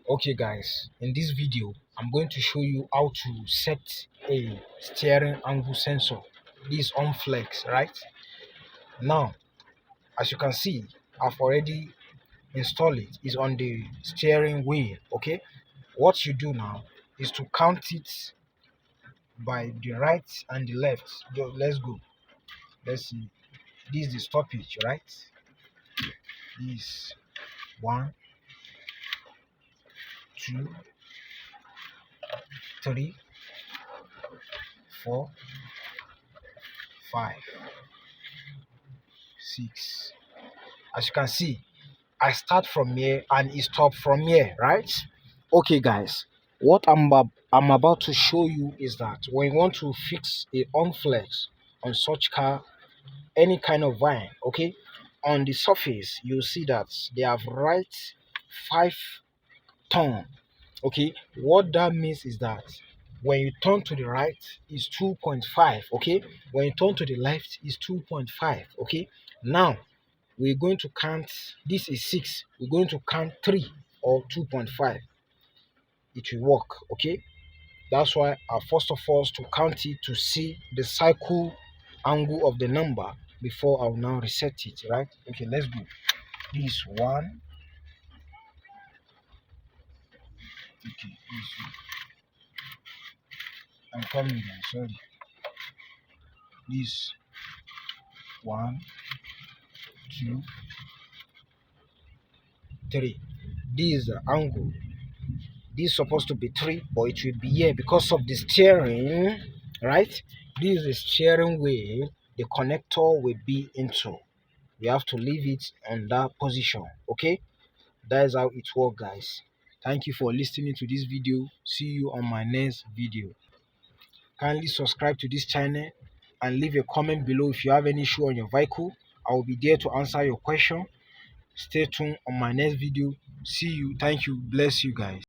Okay guys, in this video I'm going to show you how to set a steering angle sensor. This on flex, right? Now as you can see, I've already installed it. It's on the steering wheel. Okay, what you do now is to count it by the right and the left. Let's go. Let's see. This is the stoppage, right? This 1, 2, 3, 4, 5, 6. As you can see, I start from here and it stop from here, right? Okay guys, what I'm about to show you is that when you want to fix a on flex on such car, any kind of van, okay, on the surface you'll see that they have right 5 turn. Okay, what that means is that when you turn to the right is 2.5. Okay, when you turn to the left is 2.5. Okay, now we're going to count. This is 6. We're going to count 3 or 2.5. It will work. Okay, that's why I first of all to count it to see the cycle angle of the number before I'll now reset it, right? Okay, let's go. This 1. Okay, this I'm coming down, sorry. This 1, 2, 3. This is the angle. This is supposed to be 3, but it will be here because of the steering, right? This is the steering wheel. The connector will be into. We have to leave it on that position. Okay, that is how it works, guys. Thank you for listening to this video. See you on my next video. Kindly subscribe to this channel and leave a comment below if you have any issue on your vehicle. I will be there to answer your question. Stay tuned on my next video. See you. Thank you. Bless you guys.